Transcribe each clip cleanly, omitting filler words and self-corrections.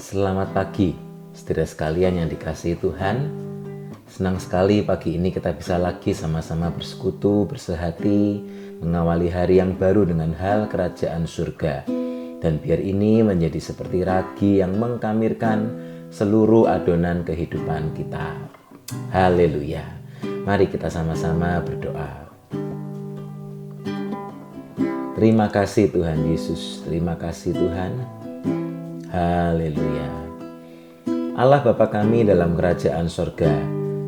Selamat pagi, saudara sekalian yang dikasihi Tuhan. Senang sekali pagi ini kita bisa lagi sama-sama bersekutu, bersehati, mengawali hari yang baru dengan hal kerajaan surga. Dan biar ini menjadi seperti ragi yang mengkamirkan seluruh adonan kehidupan kita. Haleluya. Mari kita sama-sama berdoa. Terima kasih Tuhan Yesus, terima kasih Tuhan. Haleluya. Allah Bapa kami dalam kerajaan sorga,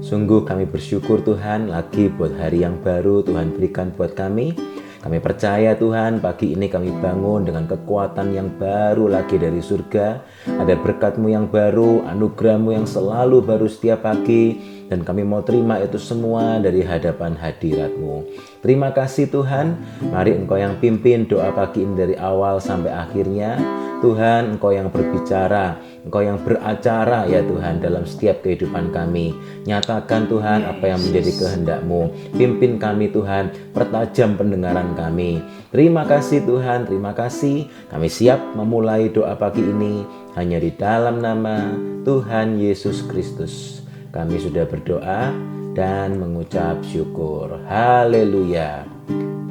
sungguh kami bersyukur Tuhan lagi buat hari yang baru Tuhan berikan buat kami. Kami percaya Tuhan pagi ini kami bangun dengan kekuatan yang baru lagi dari surga. Ada berkat-Mu yang baru, anugerah-Mu yang selalu baru setiap pagi. Dan kami mau terima itu semua dari hadapan hadirat-Mu. Terima kasih Tuhan. Mari Engkau yang pimpin doa pagi ini dari awal sampai akhirnya. Tuhan, Engkau yang berbicara, Engkau yang beracara ya Tuhan dalam setiap kehidupan kami. Nyatakan Tuhan apa yang menjadi kehendak-Mu. Pimpin kami Tuhan, pertajam pendengaran kami. Terima kasih Tuhan, terima kasih. Kami siap memulai doa pagi ini hanya di dalam nama Tuhan Yesus Kristus. Kami sudah berdoa dan mengucap syukur. Haleluya.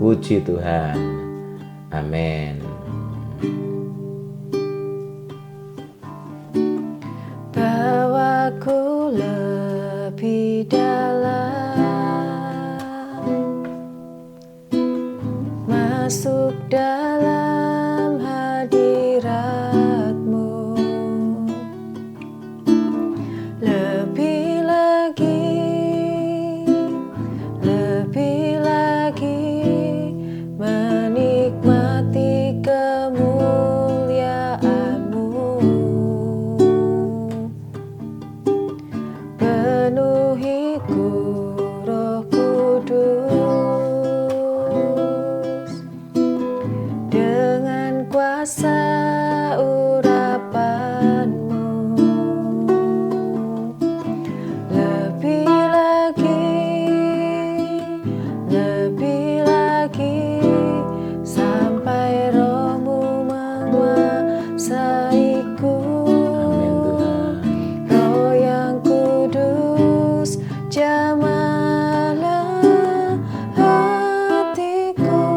Puji Tuhan. Amin. Bawaku lebih dalam, masuk dalam hadirat-Mu, lebih lagi menikmati kemuliaan-Mu. Penuhiku Roh Kudus dengan kuasa urapan-Mu. Lebih lagi sampai Roh-Mu menguasaiku. Roh yang kudus, jamahlah hatiku,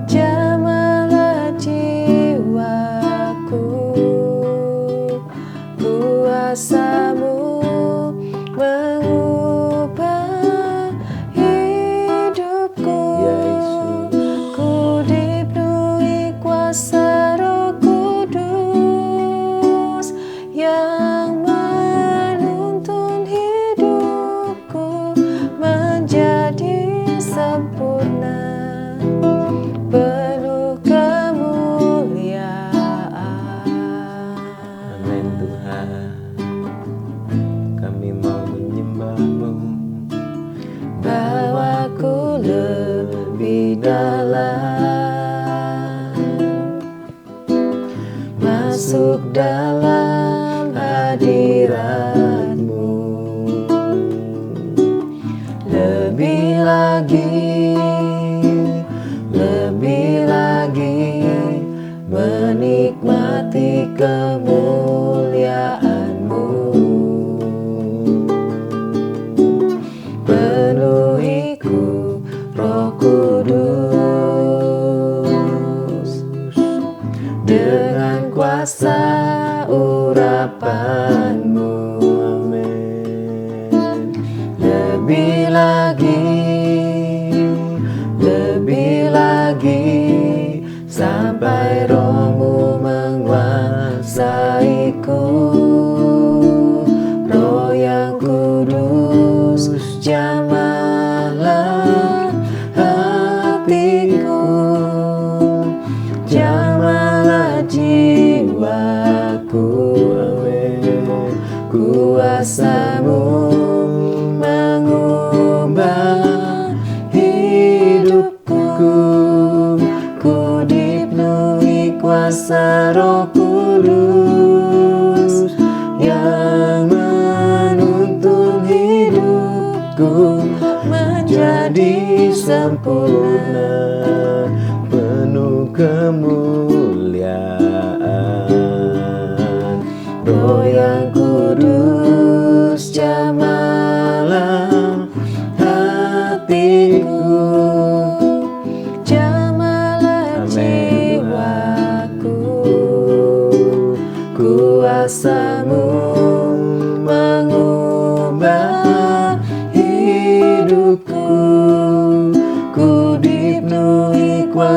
jamahlah jiwaku. Kuasa-Mu mengubah hidupku. Ku dipenuhi kuasa Roh Kudus yang menuntun hidupku menjadi sempurna, penuh kemuliaan. Amin Tuhan. Kami mau menyembah-Mu. Bawaku lebih dalam, masuk dalam hadirat-Mu, lebih lagi menikmati kemuliaan-Mu. Penuhiku Roh Kudus dengan kuasa urapan-Mu. Amin. Lebih lagi sampai Roh-Mu menguasaiku. Roh yang kudus, jamahlah hatiku, jamahlah jiwaku. Kuasa-Mu mengubah hidupku. Ku dipenuhi kuasa Roh Kudus yang menuntun hidupku menjadi sempurna, penuh kemuliaan.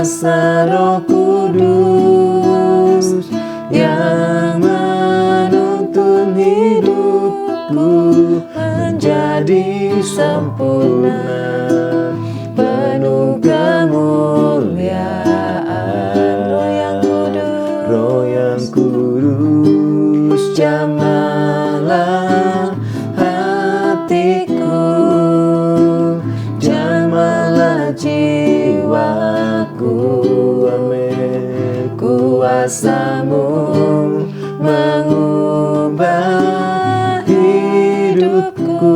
kuasa Roh Kudus yang menuntun hidupku menjadi sempurna, penuh kemuliaan. Roh yang kudus, jamahlah hatiku, jamahlah jiwaku. Amin. Kuasa-Mu mengubah hidupku,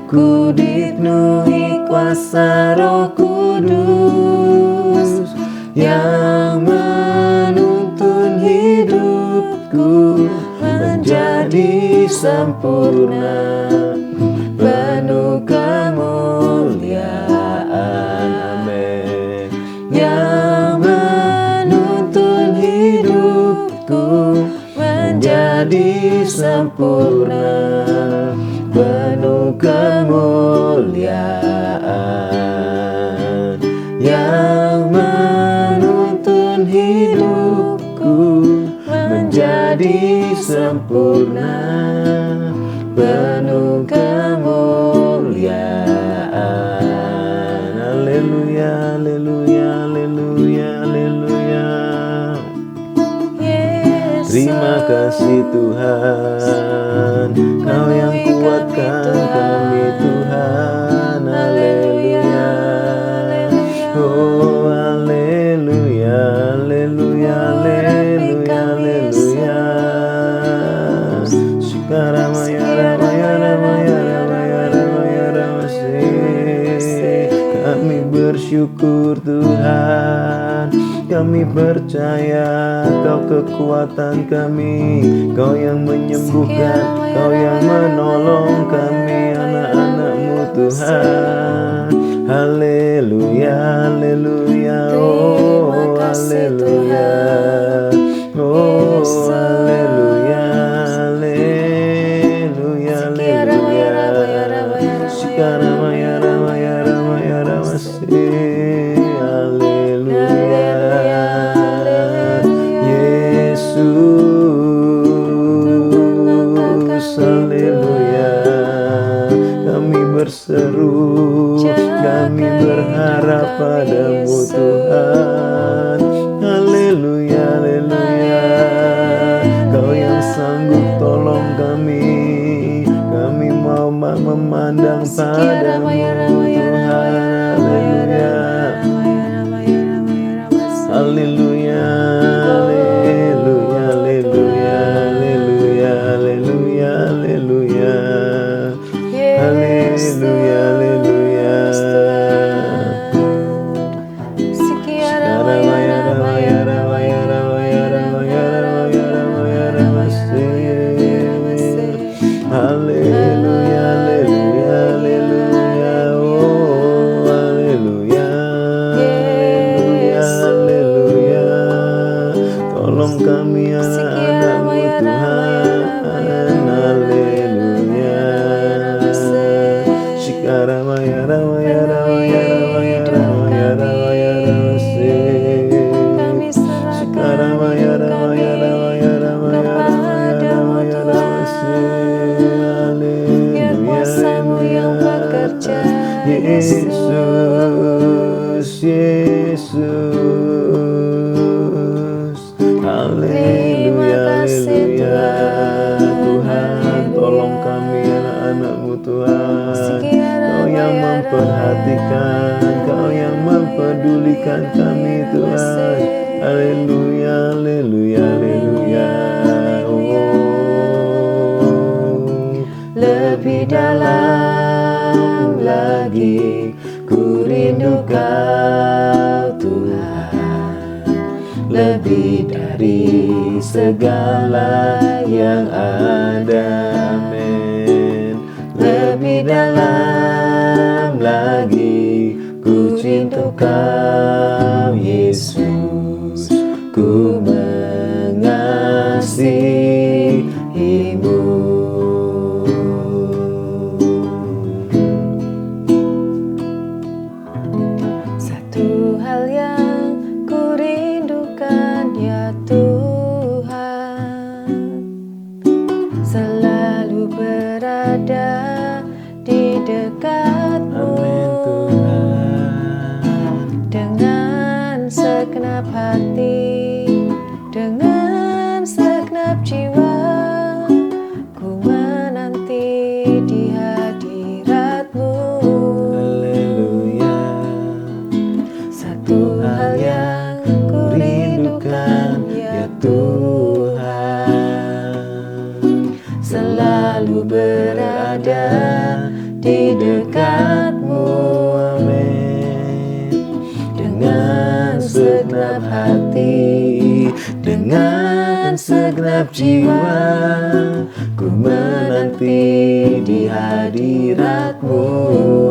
ku dipenuhi kuasa Roh Kudus yang menuntun hidupku menjadi sempurna, penuh kemuliaan. Amin. Yang menuntun hidupku menjadi sempurna, penuh kemuliaan. Yang menuntun hidupku menjadi sempurna, penuh kemuliaan. Haleluya, haleluya, haleluya, haleluya. Terima kasih Tuhan, Kau yang kuatkan kami Tuhan. Haleluya. Oh haleluya, haleluya, haleluya, haleluya. Sikaramaya ramaya ramaya ramaya ramaya ramase. Kami bersyukur Tuhan, kami percaya Kau kekuatan kami, Kau yang menyembuhkan, Kau yang menolong kami anak-anak-Mu Tuhan. Haleluya, haleluya, oh haleluya, oh haleluya, haleluya, haleluya. Sikaramaya ramaya ramaya ramase. Haleluya, Yesus, haleluya. Kami berseru, kami berharap padamu Tuhan. Haleluya, haleluya. Kau yang sanggup tolong kami, kami mau memandang padamu Tuhan. Haleluya, haleluya, haleluya, haleluya, haleluya, haleluya, haleluya. Haleluya, haleluya. Ramaya ramaya ramaya ramaya ramaya ramaya ramaya ramase. Haleluya, haleluya, haleluya. Oh haleluya, haleluya, haleluya. Tolong kami anak-anak-Mu Tuhan. Haleluya. Sikaramaya ramaya ramaya ramaya ramaya ramaya ramase. Sikaramaya ramaya ramaya ramaya ramaya ramaya ramase. Haleluya, haleluya. Yesus, Yesus. Haleluya, haleluya. Tuhan, tolong kami anak-anak-Mu Tuhan. Kau yang memperhatikan, Kau yang mempedulikan kami Tuhan. Haleluya, haleluya, haleluya. Oh, lebih dalam lagi ku rindu Kau Tuhan, lebih dari segala yang ada. Amin. Lebih dalam lagi ku cinta Kau Yesus, ku mengasihi-Mu. Satu hal yang selalu berada di dekatmu. Amin. Dengan segenap hati, dengan segenap jiwa, ku menanti di hadirat-Mu.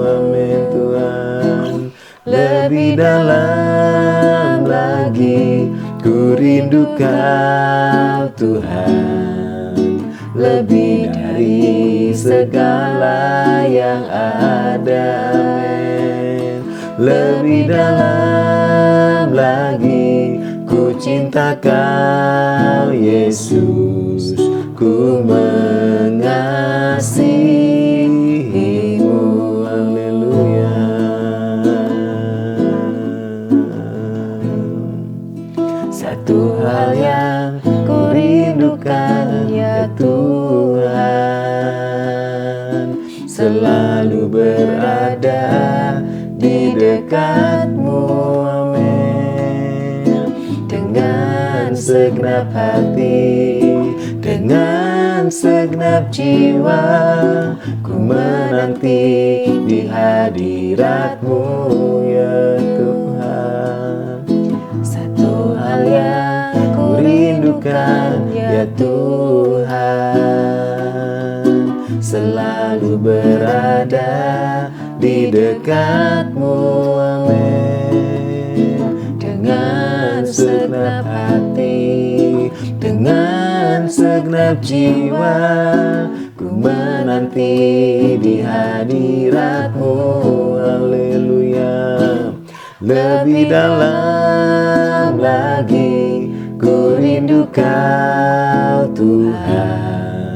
Amin Tuhan. Lebih dalam lagi ku rindu Kau Tuhan, lebih dari segala yang ada. Amin. Lebih dalam lagi ku cinta Kau Yesus, ku mengasihi-Mu. Haleluya. Satu hal yang ku rindukan ya Tuhan, selalu berada di dekat-Mu. Amin. Dengan segenap hati, dengan segenap jiwa, ku menanti di hadirat-Mu ya Tuhan. Satu hal yang ku rindukan ya Tuhan, selalu berada di dekat-Mu. Amin. Dengan segenap hati, dengan segenap jiwa, ku menanti di hadirat-Mu. Haleluya. Lebih dalam lagi ku rindu Kau Tuhan,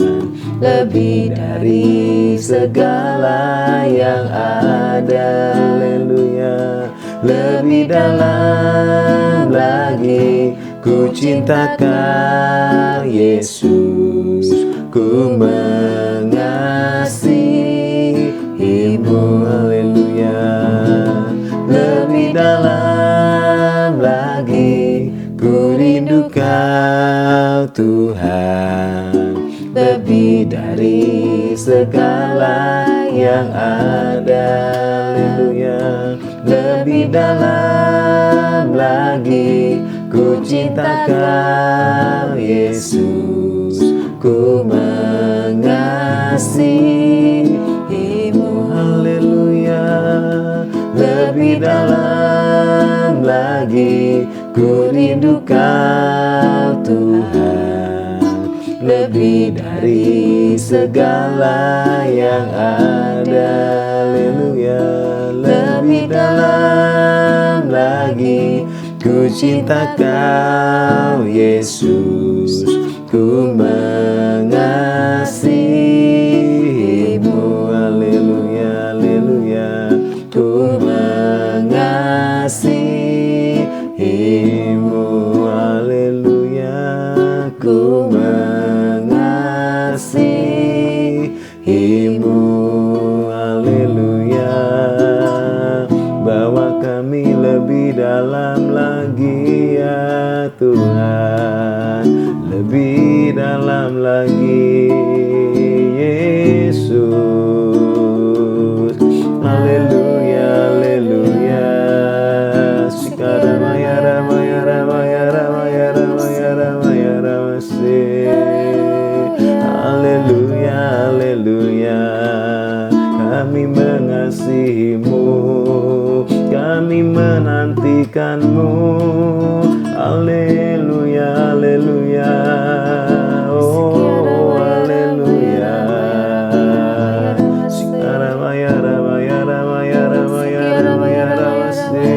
lebih dari segala yang ada. Haleluya. Lebih dalam lagi ku cinta Kau Yesus, ku mengasihi-Mu. Haleluya. Lebih dalam lagi ku rindu Kau Tuhan, lebih dari segala yang ada. Haleluya. Lebih dalam lagi ku cinta Kau Yesus, ku mengasihi-Mu. Haleluya. Lebih dalam lagi ku rindu Kau Tuhan, lebih dari segala yang ada. Haleluya. Lebih dalam lagi ku cinta Kau Yesus, ku mengasihi-Mu. Haleluya. Haleluya. Ku mengasihi-Mu. Haleluya. Ku mengasihi-Mu. Haleluya. Bawa kami lebih dalam lagi ya Tuhan, lebih dalam lagi Yesus. Haleluya. Haleluya. Sikaramaya ramaya ramaya ramaya ramaya ramaya ramase. Haleluya. Haleluya. Kami mengasihi-Mu, kami menantikan-Mu. Haleluya. Haleluya. Oh, haleluya. Sikaramaya ramaya ramaya ramaya ramaya ramase.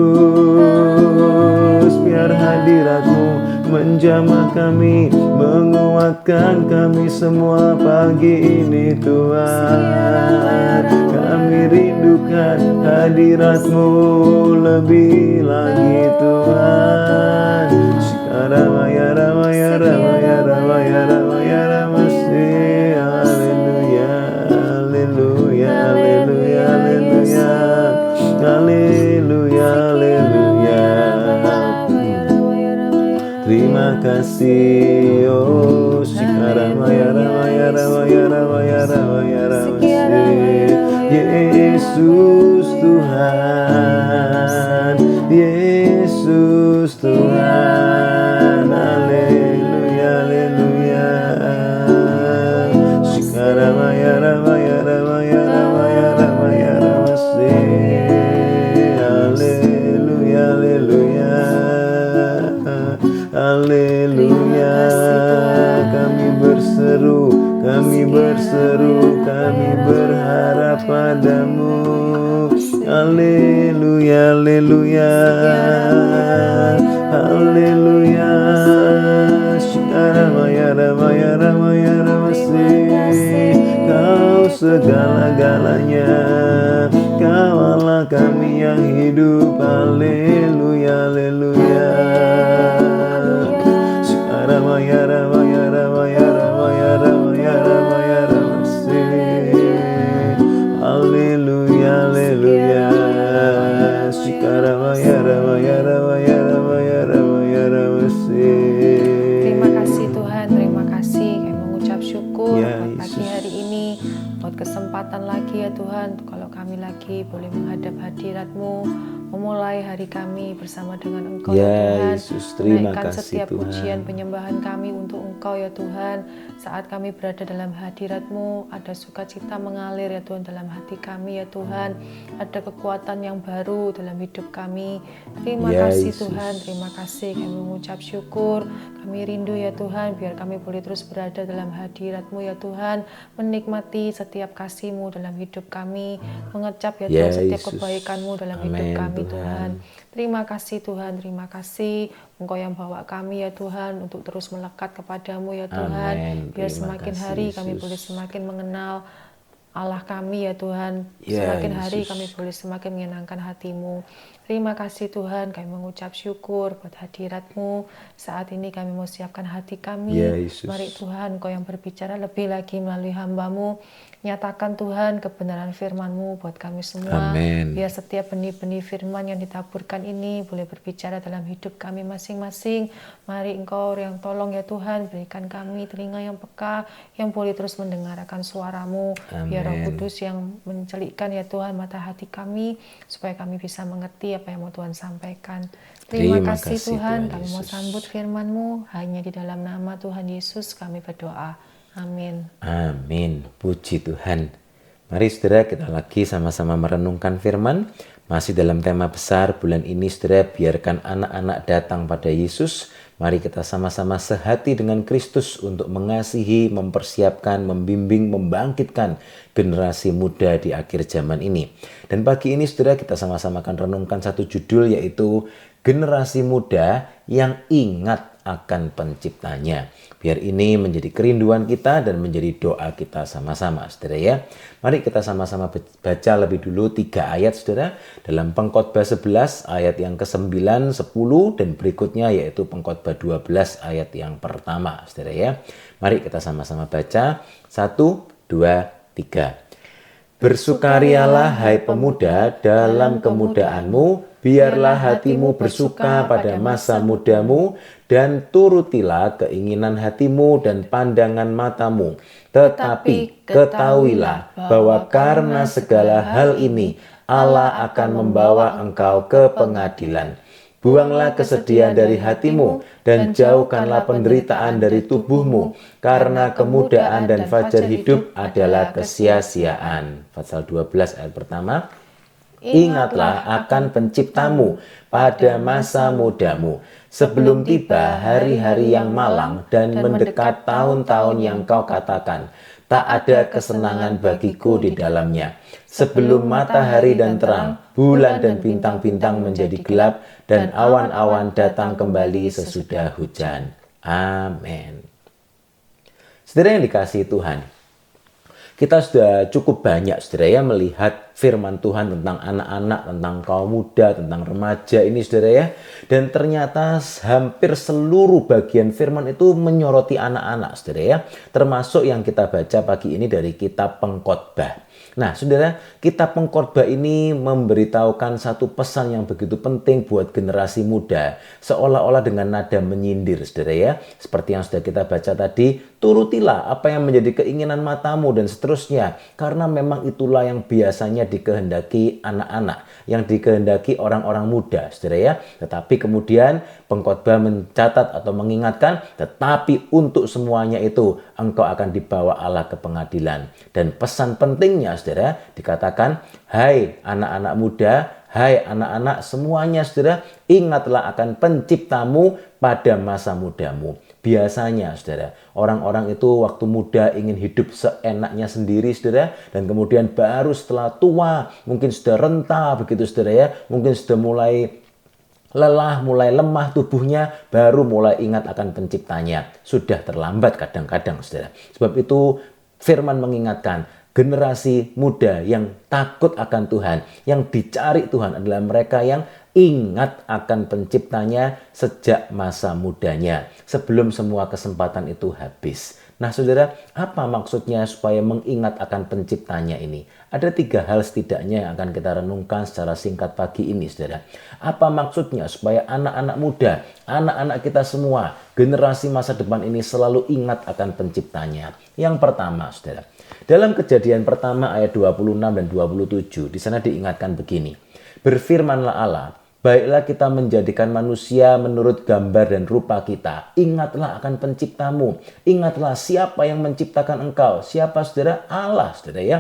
Yesus, biar hadirat-Mu menjamah kami, menguatkan kami semua pagi ini Tuhan. Kami rindukan hadirat-Mu lebih lagi Tuhan. Sikaramaya ramaya ramaya ramaya ramaya ramase. Haleluya. Haleluya. Haleluya. Haleluya. Haleluya. Haleluya. Terima kasih Oh Shikaramaya Ramaya Ramaya Ramaya Ramaya Ramase. Yesus Tuhan, Yesus Tuhan, haleluya, haleluya. Shikaramaya Ramaya Ramaya Ramaya Ramaya Ramase. Haleluya, haleluya, haleluya. Kami berseru, kami berharap padamu. Haleluya, haleluya, haleluya. Shikaramaya Ramaya Ramaya Ramase. Kau segala-galanya, Kau Allah kami yang hidup. Haleluya, haleluya. Shikaramaya Ramaya Ramaya Ramaya Ramaya Ramaya Ramase. Haleluya, haleluya. Shikaramaya Ramaya Ramaya Ramaya Ramaya Ramase. Terima kasih Tuhan, terima kasih. Kami mengucap syukur Ya, buat pagi Yesus. hari ini, buat kesempatan lagi ya Tuhan, kalau kami lagi boleh menghadap hadirat-Mu, memulai hari kami bersama dengan Engkau ya, Ya, Tuhan. Yesus, terima Menaikkan kasih, setiap Tuhan. pujian penyembahan kami untuk Engkau ya Tuhan. Saat kami berada dalam hadirat-Mu, ada sukacita mengalir ya Tuhan dalam hati kami ya Tuhan. Ada kekuatan yang baru dalam hidup kami. Terima Ya, kasih Yesus. Tuhan, terima kasih. Kami mengucap syukur, kami rindu ya Tuhan, biar kami boleh terus berada dalam hadirat-Mu ya Tuhan, menikmati setiap kasih-Mu dalam hidup kami, mengecap ya Ya, Tuhan setiap Yesus. kebaikan-Mu dalam hidup Amin, kami Tuhan. Tuhan. Terima kasih Tuhan, terima kasih. Engkau yang bawa kami ya Tuhan untuk terus melekat kepadamu ya Tuhan. Amin. Biar Terima semakin kasih, hari kami Yesus. boleh semakin mengenal Allah kami ya Tuhan. Ya, Semakin hari Yesus. kami boleh semakin menyenangkan hati-Mu. Terima kasih Tuhan, kami mengucap syukur buat hadirat-Mu. Saat ini kami mau siapkan hati kami. Ya, Yesus. Mari Tuhan, Engkau yang berbicara lebih lagi melalui hamba-Mu. Nyatakan Tuhan kebenaran firman-Mu buat kami semua. Amin. Biar setiap benih-benih firman yang ditaburkan ini boleh berbicara dalam hidup kami masing-masing. Mari Engkau yang tolong ya Tuhan, berikan kami telinga yang peka, yang boleh terus mendengarkan suara-Mu. Biar Roh Amin. Kudus yang mencelikkan ya Tuhan mata hati kami, supaya kami bisa mengerti apa yang mau Tuhan sampaikan. Terima kasih Tuhan, kami mau Yesus. sambut firman-Mu, hanya di dalam nama Tuhan Yesus kami berdoa. Amin. Amin. Puji Tuhan. Mari saudara kita lagi sama-sama merenungkan firman. Masih dalam tema besar bulan ini saudara, biarkan anak-anak datang pada Yesus. Mari kita sama-sama sehati dengan Kristus untuk mengasihi, mempersiapkan, membimbing, membangkitkan generasi muda di akhir zaman ini. Dan pagi ini saudara kita sama-sama akan renungkan satu judul, yaitu generasi muda yang ingat akan penciptanya. Biar ini menjadi kerinduan kita dan menjadi doa kita sama-sama, saudara ya. Mari kita sama-sama baca lebih dulu 3 ayat, saudara. Dalam Pengkhotbah 11 ayat yang ke-9, 10, dan berikutnya yaitu Pengkhotbah 12 ayat yang pertama, saudara ya. Mari kita sama-sama baca. 1, 2, 3. Bersukarialah hai pemuda dalam kemudaanmu, biarlah hatimu bersuka pada masa mudamu, dan turutilah keinginan hatimu dan pandangan matamu. Tetapi ketahuilah bahwa karena segala hal ini, Allah akan membawa engkau ke pengadilan. Buanglah kesedihan dari hatimu dan jauhkanlah penderitaan dari tubuhmu, karena kemudaan dan fajar hidup adalah kesia-siaan. Pasal 12 ayat pertama. Ingatlah akan penciptamu pada masa mudamu, sebelum tiba hari-hari yang malang dan mendekat tahun-tahun yang kau katakan, tak ada kesenangan bagiku di dalamnya. Sebelum matahari dan terang, bulan dan bintang-bintang menjadi gelap, dan awan-awan datang kembali sesudah hujan. Amin. Saudara yang dikasihi Tuhan, kita sudah cukup banyak saudara ya melihat firman Tuhan tentang anak-anak, tentang kaum muda, tentang remaja ini saudara ya. Dan ternyata hampir seluruh bagian firman itu menyoroti anak-anak saudara ya. Termasuk yang kita baca pagi ini dari kitab Pengkhotbah. Nah saudara, kitab Pengkhotbah ini memberitahukan satu pesan yang begitu penting buat generasi muda. Seolah-olah dengan nada menyindir saudara ya. Seperti yang sudah kita baca tadi, turutilah apa yang menjadi keinginan matamu dan seterusnya. Karena memang itulah yang biasanya dikehendaki anak-anak, yang dikehendaki orang-orang muda saudara ya. Tetapi kemudian Pengkhotbah mencatat atau mengingatkan, tetapi untuk semuanya itu engkau akan dibawa Allah ke pengadilan. Dan pesan pentingnya saudara dikatakan, hai anak-anak muda, hai anak-anak semuanya saudara, ingatlah akan penciptamu pada masa mudamu. Biasanya saudara, orang-orang itu waktu muda ingin hidup seenaknya sendiri saudara, dan kemudian baru setelah tua, mungkin sudah renta begitu saudara ya, mungkin sudah mulai lelah, mulai lemah tubuhnya, baru mulai ingat akan penciptanya. Sudah terlambat kadang-kadang saudara. Sebab itu firman mengingatkan, generasi muda yang takut akan Tuhan, yang dicari Tuhan adalah mereka yang ingat akan penciptanya sejak masa mudanya, sebelum semua kesempatan itu habis. Nah saudara, apa maksudnya supaya mengingat akan penciptanya ini? Ada 3 hal setidaknya yang akan kita renungkan secara singkat pagi ini saudara. Apa maksudnya supaya anak-anak muda, anak-anak kita semua, generasi masa depan ini selalu ingat akan penciptanya? Yang pertama saudara, dalam Kejadian pertama ayat 26 dan 27, di sana diingatkan begini. Berfirmanlah Allah, baiklah kita menjadikan manusia menurut gambar dan rupa kita. Ingatlah akan penciptamu. Ingatlah siapa yang menciptakan engkau. Siapa saudara? Allah saudara ya.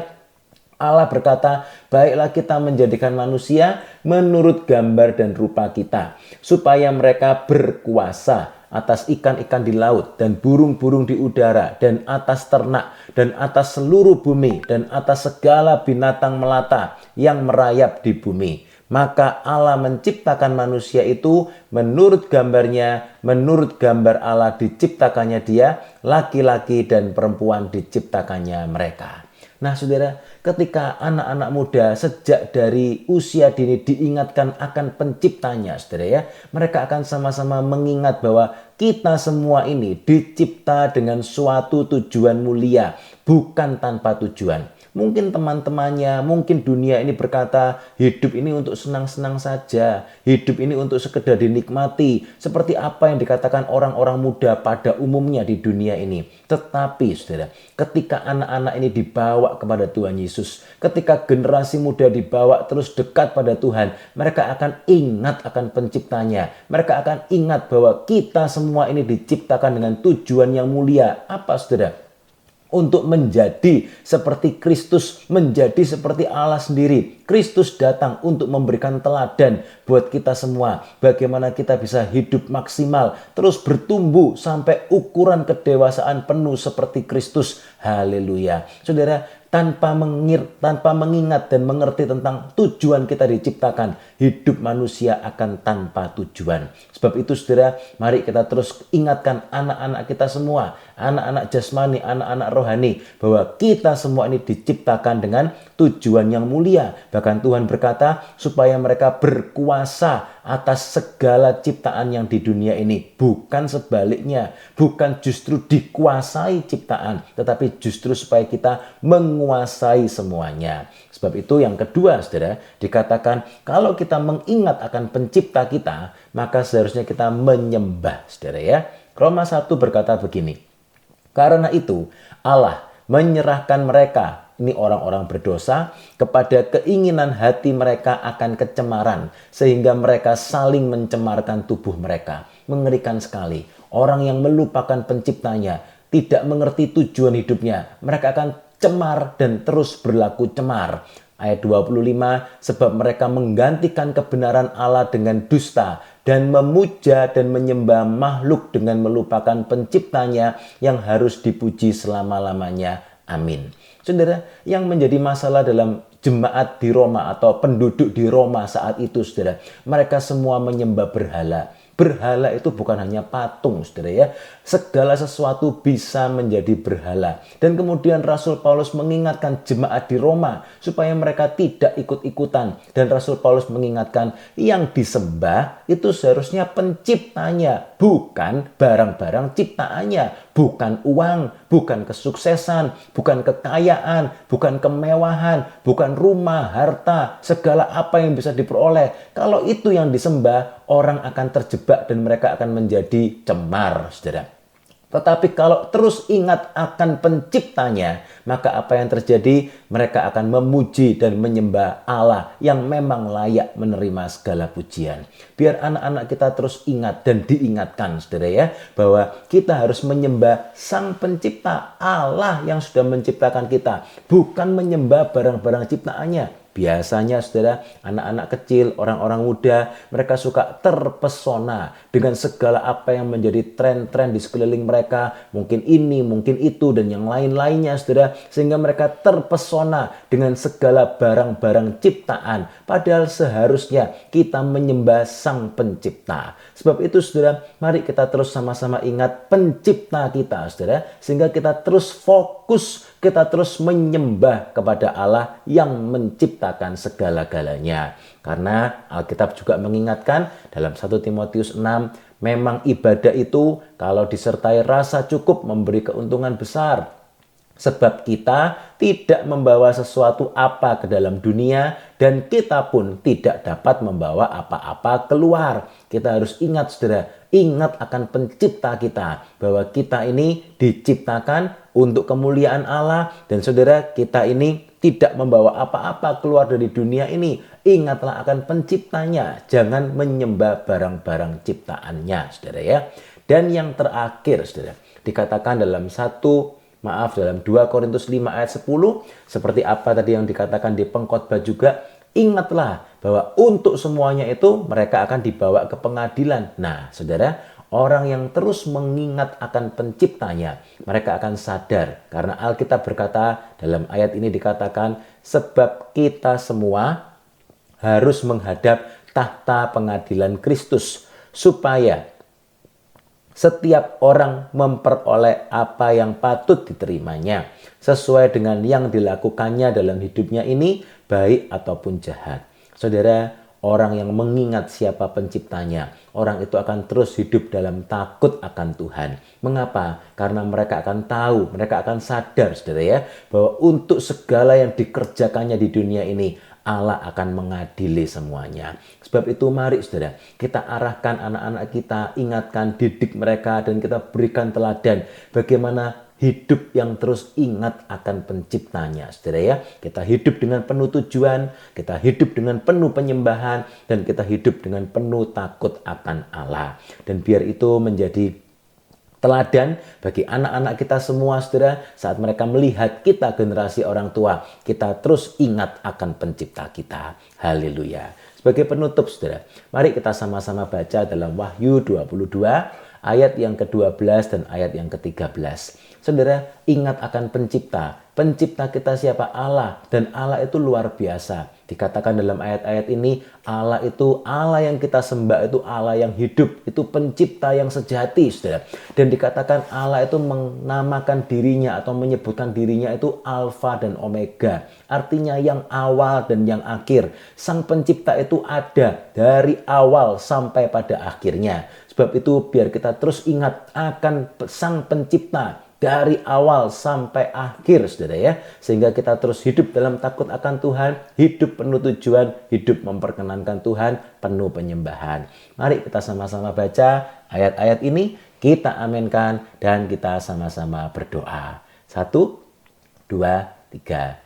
Allah berkata, baiklah kita menjadikan manusia menurut gambar dan rupa kita, supaya mereka berkuasa atas ikan-ikan di laut dan burung-burung di udara dan atas ternak dan atas seluruh bumi dan atas segala binatang melata yang merayap di bumi. Maka Allah menciptakan manusia itu menurut gambarnya, menurut gambar Allah diciptakannya dia, laki-laki dan perempuan diciptakannya mereka. Nah saudara, ketika anak-anak muda sejak dari usia dini diingatkan akan penciptanya saudara ya, mereka akan sama-sama mengingat bahwa kita semua ini dicipta dengan suatu tujuan mulia, bukan tanpa tujuan. Mungkin teman-temannya, mungkin dunia ini berkata hidup ini untuk senang-senang saja, hidup ini untuk sekedar dinikmati, seperti apa yang dikatakan orang-orang muda pada umumnya di dunia ini. Tetapi saudara, ketika anak-anak ini dibawa kepada Tuhan Yesus, ketika generasi muda dibawa terus dekat pada Tuhan, mereka akan ingat akan penciptanya. Mereka akan ingat bahwa kita semua ini diciptakan dengan tujuan yang mulia. Apa saudara? Untuk menjadi seperti Kristus, menjadi seperti Allah sendiri. Kristus datang untuk memberikan teladan buat kita semua. Bagaimana kita bisa hidup maksimal, terus bertumbuh sampai ukuran kedewasaan penuh seperti Kristus. Haleluya. Saudara, tanpa mengingat dan mengerti tentang tujuan kita diciptakan, hidup manusia akan tanpa tujuan. Sebab itu saudara, mari kita terus ingatkan anak-anak kita semua, anak-anak jasmani, anak-anak rohani, bahwa kita semua ini diciptakan dengan tujuan yang mulia. Bahkan Tuhan berkata supaya mereka berkuasa atas segala ciptaan yang di dunia ini. Bukan sebaliknya, bukan justru dikuasai ciptaan, tetapi justru supaya kita menguasai semuanya. Sebab itu yang kedua saudara, dikatakan kalau kita mengingat akan pencipta kita, maka seharusnya kita menyembah saudara ya. Roma 1 berkata begini, karena itu Allah menyerahkan mereka, ini orang-orang berdosa, kepada keinginan hati mereka akan kecemaran, sehingga mereka saling mencemarkan tubuh mereka. Mengerikan sekali, orang yang melupakan penciptanya, tidak mengerti tujuan hidupnya, mereka akan cemar dan terus berlaku cemar. Ayat 25, sebab mereka menggantikan kebenaran Allah dengan dusta dan memuja dan menyembah makhluk dengan melupakan penciptanya yang harus dipuji selama-lamanya. Amin. Saudara, yang menjadi masalah dalam jemaat di Roma atau penduduk di Roma saat itu saudara, mereka semua menyembah berhala. Berhala itu bukan hanya patung saudara ya. segala sesuatu bisa menjadi berhala. Dan kemudian Rasul Paulus mengingatkan jemaat di Roma supaya mereka tidak ikut-ikutan. Dan Rasul Paulus mengingatkan yang disembah itu seharusnya penciptanya, bukan barang-barang ciptaannya, bukan uang, bukan kesuksesan, bukan kekayaan, bukan kemewahan, bukan rumah, harta, segala apa yang bisa diperoleh. Kalau itu yang disembah, orang akan terjebak dan mereka akan menjadi cemar, saudara. Tetapi kalau terus ingat akan penciptanya, maka apa yang terjadi? Mereka akan memuji dan menyembah Allah yang memang layak menerima segala pujian. Biar anak-anak kita terus ingat dan diingatkan, saudara ya, bahwa kita harus menyembah Sang Pencipta, Allah yang sudah menciptakan kita, bukan menyembah barang-barang ciptaannya. Biasanya saudara, anak-anak kecil, orang-orang muda, mereka suka terpesona dengan segala apa yang menjadi tren-tren di sekeliling mereka. Mungkin ini, mungkin itu, dan yang lain-lainnya saudara. Sehingga mereka terpesona dengan segala barang-barang ciptaan. Padahal seharusnya kita menyembah Sang Pencipta. Sebab itu saudara, mari kita terus sama-sama ingat pencipta kita saudara. Sehingga kita terus fokus, kita terus menyembah kepada Allah yang menciptakan segala-galanya. Karena Alkitab juga mengingatkan dalam 1 Timotius 6, memang ibadah itu kalau disertai rasa cukup memberi keuntungan besar. Sebab kita tidak membawa sesuatu apa ke dalam dunia dan kita pun tidak dapat membawa apa-apa keluar. Kita harus ingat saudara, ingat akan pencipta kita. Bahwa kita ini diciptakan untuk kemuliaan Allah. Dan saudara, kita ini tidak membawa apa-apa keluar dari dunia ini. Ingatlah akan penciptanya. Jangan menyembah barang-barang ciptaannya, saudara ya. Dan yang terakhir, saudara, dikatakan dalam dalam 2 Korintus 5 ayat 10, seperti apa tadi yang dikatakan di pengkhotbah juga, ingatlah bahwa untuk semuanya itu mereka akan dibawa ke pengadilan. Nah, saudara, orang yang terus mengingat akan penciptanya, mereka akan sadar. Karena Alkitab berkata, dalam ayat ini dikatakan, sebab kita semua harus menghadap tahta pengadilan Kristus, supaya setiap orang memperoleh apa yang patut diterimanya sesuai dengan yang dilakukannya dalam hidupnya ini, baik ataupun jahat. Saudara, orang yang mengingat siapa penciptanya, orang itu akan terus hidup dalam takut akan Tuhan. Mengapa? Karena mereka akan tahu, mereka akan sadar, saudara ya, bahwa untuk segala yang dikerjakannya di dunia ini, Allah akan mengadili semuanya. Sebab itu mari saudara, kita arahkan anak-anak kita, ingatkan, didik mereka, dan kita berikan teladan bagaimana hidup yang terus ingat akan penciptanya, saudara ya. Kita hidup dengan penuh tujuan, kita hidup dengan penuh penyembahan, dan kita hidup dengan penuh takut akan Allah. Dan biar itu menjadi teladan bagi anak-anak kita semua, saudara, saat mereka melihat kita generasi orang tua, kita terus ingat akan pencipta kita. Haleluya. Sebagai penutup, saudara, mari kita sama-sama baca dalam Wahyu 22 ayat yang ke-12 dan ayat yang ke-13. Saudara, ingat akan pencipta. Pencipta kita siapa? Allah. Dan Allah itu luar biasa. Dikatakan dalam ayat-ayat ini, Allah itu, Allah yang kita sembah itu Allah yang hidup. Itu pencipta yang sejati, saudara. Dan dikatakan Allah itu menamakan dirinya atau menyebutkan dirinya itu Alfa dan Omega. Artinya yang awal dan yang akhir. Sang pencipta itu ada dari awal sampai pada akhirnya. Sebab itu biar kita terus ingat akan Sang Pencipta dari awal sampai akhir, saudara ya. Sehingga kita terus hidup dalam takut akan Tuhan, hidup penuh tujuan, hidup memperkenankan Tuhan, penuh penyembahan. Mari kita sama-sama baca ayat-ayat ini, kita aminkan dan kita sama-sama berdoa. 1, 2, 3.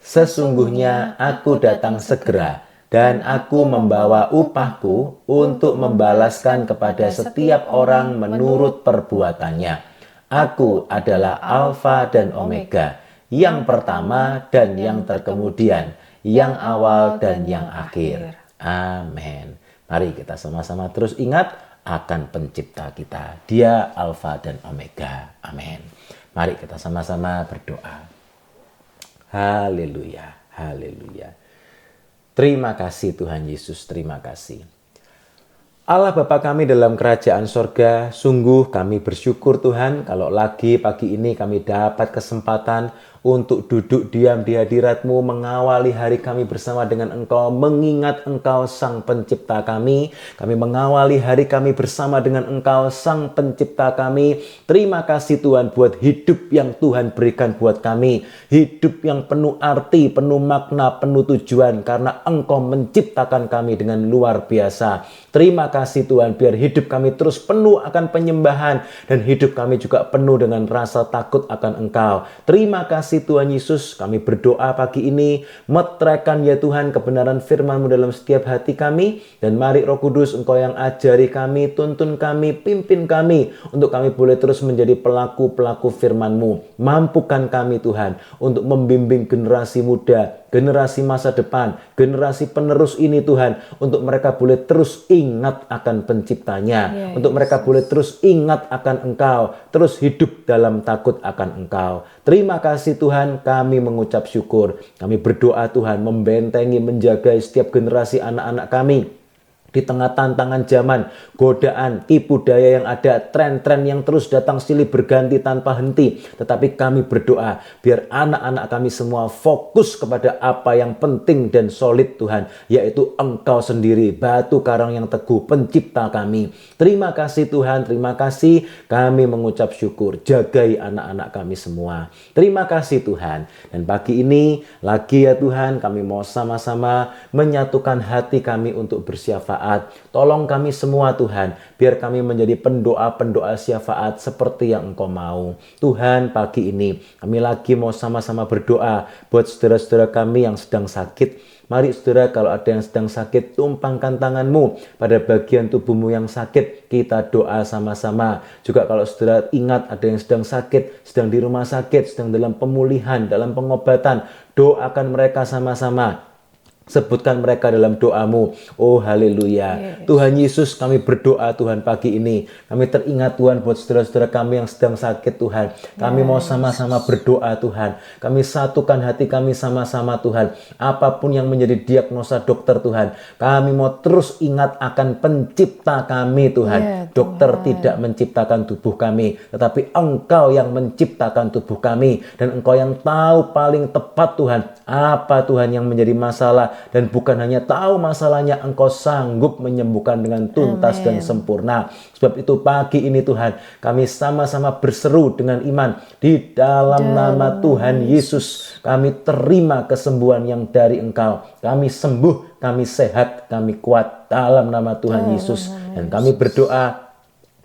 Sesungguhnya aku datang segera, dan aku membawa upahku untuk membalaskan kepada setiap orang menurut perbuatannya. Aku adalah Alfa dan Omega, yang pertama dan yang terkemudian, yang awal dan yang akhir. Amin. Mari kita sama-sama terus ingat akan pencipta kita. Dia Alfa dan Omega. Amin. Mari kita sama-sama berdoa. Haleluya, haleluya. Terima kasih Tuhan Yesus, terima kasih. Allah Bapa kami dalam kerajaan sorga, sungguh kami bersyukur Tuhan kalau lagi pagi ini kami dapat kesempatan untuk duduk diam di hadirat-Mu, mengawali hari kami bersama dengan Engkau, mengingat Engkau Sang Pencipta kami. Kami mengawali hari kami bersama dengan Engkau Sang Pencipta kami. Terima kasih Tuhan buat hidup yang Tuhan berikan buat kami. Hidup yang penuh arti, penuh makna, penuh tujuan karena Engkau menciptakan kami dengan luar biasa. Terima kasih Tuhan, biar hidup kami terus penuh akan penyembahan dan hidup kami juga penuh dengan rasa takut akan Engkau. Terima kasih Tuhan Yesus, kami berdoa pagi ini, meteraikan ya Tuhan kebenaran firman-Mu dalam setiap hati kami, dan mari Roh Kudus Engkau yang ajari kami, tuntun kami, pimpin kami, untuk kami boleh terus menjadi pelaku-pelaku firman-Mu. Mampukan kami Tuhan, untuk membimbing generasi muda, generasi masa depan, generasi penerus ini Tuhan, untuk mereka boleh terus ingat akan penciptanya, untuk mereka boleh terus ingat akan Engkau, terus hidup dalam takut akan Engkau. Terima kasih Tuhan, kami mengucap syukur. Kami berdoa Tuhan, membentengi, menjaga setiap generasi anak-anak kami di tengah tantangan zaman, godaan, tipu daya yang ada, tren-tren yang terus datang silih berganti tanpa henti. Tetapi kami berdoa, biar anak-anak kami semua fokus kepada apa yang penting dan solid Tuhan, yaitu Engkau sendiri, batu karang yang teguh, pencipta kami. Terima kasih Tuhan, terima kasih. Kami mengucap syukur, jagai anak-anak kami semua. Terima kasih Tuhan. Dan pagi ini lagi ya Tuhan, kami mau sama-sama menyatukan hati kami untuk bersyafaat. Tolong kami semua Tuhan, biar kami menjadi pendoa-pendoa syafaat seperti yang Engkau mau. Tuhan, pagi ini kami lagi mau sama-sama berdoa buat saudara-saudara kami yang sedang sakit. Mari saudara, kalau ada yang sedang sakit, tumpangkan tangan-Mu pada bagian tubuhmu yang sakit. Kita doa sama-sama. Juga kalau saudara ingat ada yang sedang sakit, sedang di rumah sakit, sedang dalam pemulihan, dalam pengobatan, doakan mereka sama-sama. Sebutkan mereka dalam doamu. Oh haleluya. Tuhan Yesus, kami berdoa Tuhan pagi ini. Kami teringat Tuhan buat saudara-saudara kami yang sedang sakit Tuhan. Kami mau sama-sama berdoa Tuhan. Kami satukan hati kami sama-sama Tuhan. Apapun yang menjadi diagnosa dokter Tuhan, kami mau terus ingat akan pencipta kami Tuhan. Dokter tidak menciptakan tubuh kami, tetapi Engkau yang menciptakan tubuh kami. Dan Engkau yang tahu paling tepat Tuhan, apa Tuhan yang menjadi masalah. Dan bukan hanya tahu masalahnya, Engkau sanggup menyembuhkan dengan tuntas dan sempurna. Sebab itu pagi ini Tuhan, kami sama-sama berseru dengan iman. Di dalam nama Tuhan Yesus, kami terima kesembuhan yang dari Engkau. Kami sembuh, kami sehat, kami kuat dalam nama Tuhan Yesus. Dan kami berdoa,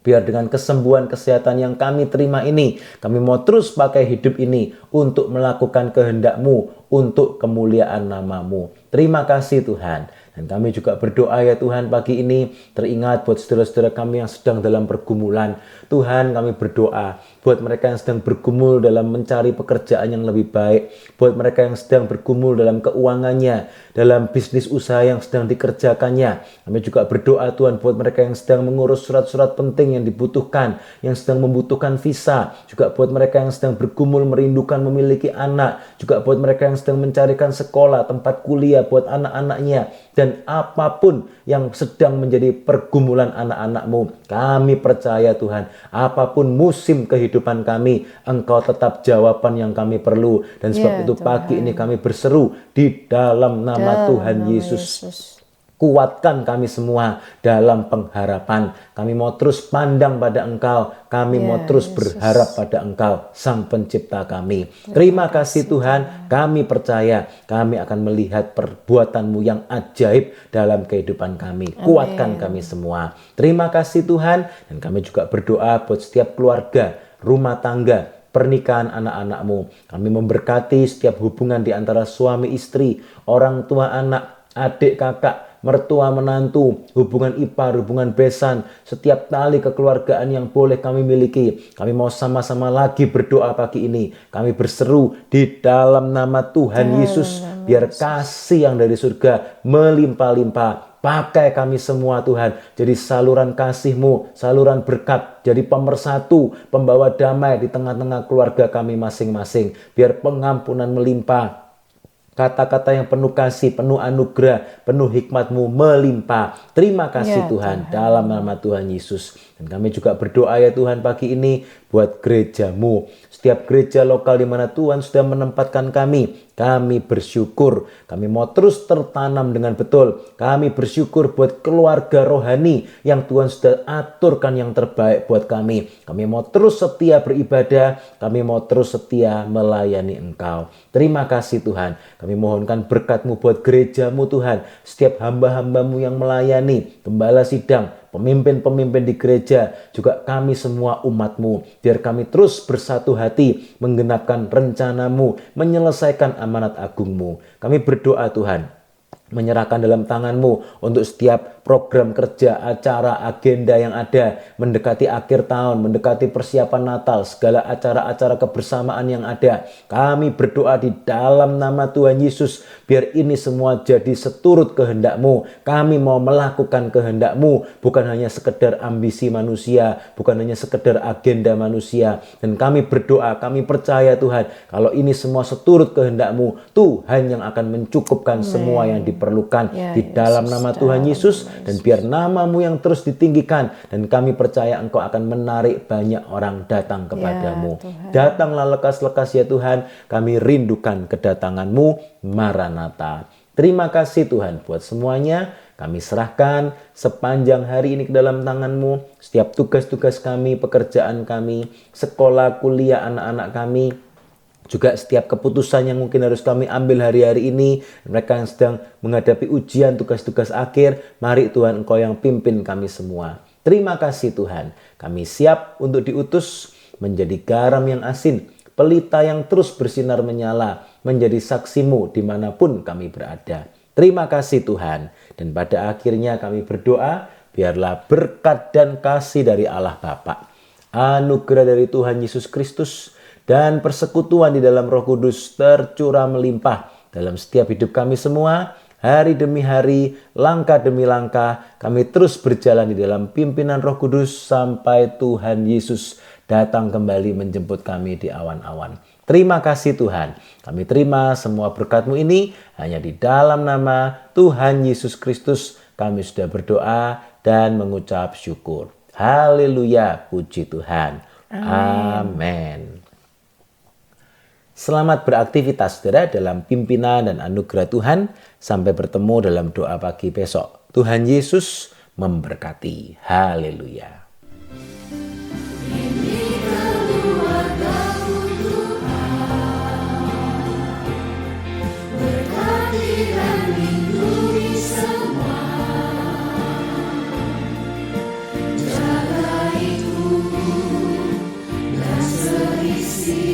biar dengan kesembuhan, kesehatan yang kami terima ini, kami mau terus pakai hidup ini untuk melakukan kehendak-Mu, untuk kemuliaan nama-Mu. Terima kasih Tuhan. Dan kami juga berdoa ya Tuhan pagi ini, teringat buat saudara-saudara kami yang sedang dalam pergumulan. Tuhan, kami berdoa buat mereka yang sedang bergumul dalam mencari pekerjaan yang lebih baik, buat mereka yang sedang bergumul dalam keuangannya, dalam bisnis usaha yang sedang dikerjakannya. Kami juga berdoa Tuhan buat mereka yang sedang mengurus surat-surat penting yang dibutuhkan, yang sedang membutuhkan visa, juga buat mereka yang sedang bergumul merindukan memiliki anak, juga buat mereka yang sedang mencarikan sekolah, tempat kuliah buat anak-anaknya, dan apapun yang sedang menjadi pergumulan anak-anak-Mu. Kami percaya Tuhan, apapun musim kehidupan kami, Engkau tetap jawaban yang kami perlu. Dan sebab itu pagi ini kami berseru di dalam nama Tuhan Yesus. Kuatkan kami semua dalam pengharapan. Kami mau terus pandang pada Engkau. Kami mau terus berharap pada Engkau, Sang Pencipta kami. Terima kasih Tuhan. Kami percaya kami akan melihat perbuatan-Mu yang ajaib dalam kehidupan kami. Kuatkan kami semua. Terima kasih Tuhan. Dan kami juga berdoa buat setiap keluarga, rumah tangga, pernikahan anak-anak-Mu. Kami memberkati setiap hubungan di antara suami istri, orang tua anak, adik kakak, mertua menantu, hubungan ipar, hubungan besan, setiap tali kekeluargaan yang boleh kami miliki. Kami mau sama-sama lagi berdoa pagi ini. Kami berseru di dalam nama Tuhan Yesus, biar kasih yang dari surga melimpah-limpah. Pakai kami semua Tuhan, jadi saluran kasih-Mu, saluran berkat, jadi pemersatu, pembawa damai di tengah-tengah keluarga kami masing-masing. Biar pengampunan melimpah, Kata-kata yang penuh kasih, penuh anugerah, penuh hikmat-Mu melimpah. Terima kasih Ya, Tuhan, dalam nama Tuhan Yesus. Dan kami juga berdoa ya Tuhan pagi ini buat gereja-Mu. Setiap gereja lokal di mana Tuhan sudah menempatkan kami bersyukur. Kami mau terus tertanam dengan betul. Kami bersyukur buat keluarga rohani yang Tuhan sudah aturkan yang terbaik buat kami. Kami mau terus setia beribadah. Kami mau terus setia melayani Engkau. Terima kasih Tuhan. Kami mohonkan berkat-Mu buat gereja-Mu Tuhan. Setiap hamba-hamba-Mu yang melayani, gembala sidang, pemimpin-pemimpin di gereja, juga kami semua umat-Mu. Biar kami terus bersatu hati, menggenapkan rencana-Mu, menyelesaikan amanat agung-Mu. Kami berdoa Tuhan, menyerahkan dalam tangan-Mu untuk setiap program kerja, acara, agenda yang ada, mendekati akhir tahun, mendekati persiapan Natal, segala acara-acara kebersamaan yang ada. Kami berdoa di dalam nama Tuhan Yesus, biar ini semua jadi seturut kehendak-Mu. Kami mau melakukan kehendak-Mu, bukan hanya sekedar ambisi manusia, bukan hanya sekedar agenda manusia. Dan kami berdoa, kami percaya Tuhan, kalau ini semua seturut kehendak-Mu, Tuhan yang akan mencukupkan semua yang diperlukan Ya, di dalam Yesus, nama Tuhan dalam Yesus. nama Dan biar nama-Mu yang terus ditinggikan, dan kami percaya Engkau akan menarik banyak orang datang kepadamu. Tuhan. Datanglah lekas-lekas ya Tuhan, kami rindukan kedatangan-Mu. Maranatha. Terima kasih Tuhan buat semuanya. Kami serahkan sepanjang hari ini ke dalam tangan-Mu. Setiap tugas-tugas kami, pekerjaan kami, sekolah, kuliah anak-anak kami, juga setiap keputusan yang mungkin harus kami ambil hari-hari ini. Mereka yang sedang menghadapi ujian, tugas-tugas akhir. Mari Tuhan Engkau yang pimpin kami semua. Terima kasih Tuhan. Kami siap untuk diutus menjadi garam yang asin, pelita yang terus bersinar menyala, menjadi saksi-Mu dimanapun kami berada. Terima kasih Tuhan. Dan pada akhirnya kami berdoa, biarlah berkat dan kasih dari Allah Bapa, anugerah dari Tuhan Yesus Kristus, dan persekutuan di dalam Roh Kudus tercurah melimpah dalam setiap hidup kami semua. Hari demi hari, langkah demi langkah, kami terus berjalan di dalam pimpinan Roh Kudus sampai Tuhan Yesus datang kembali menjemput kami di awan-awan. Terima kasih Tuhan. Kami terima semua berkat-Mu ini hanya di dalam nama Tuhan Yesus Kristus. Kami sudah berdoa dan mengucap syukur. Haleluya, puji Tuhan. Amin. Selamat beraktivitas saudara dalam pimpinan dan anugerah Tuhan. Sampai bertemu dalam doa pagi besok. Tuhan Yesus memberkati. Haleluya. Jaga itu dan seisi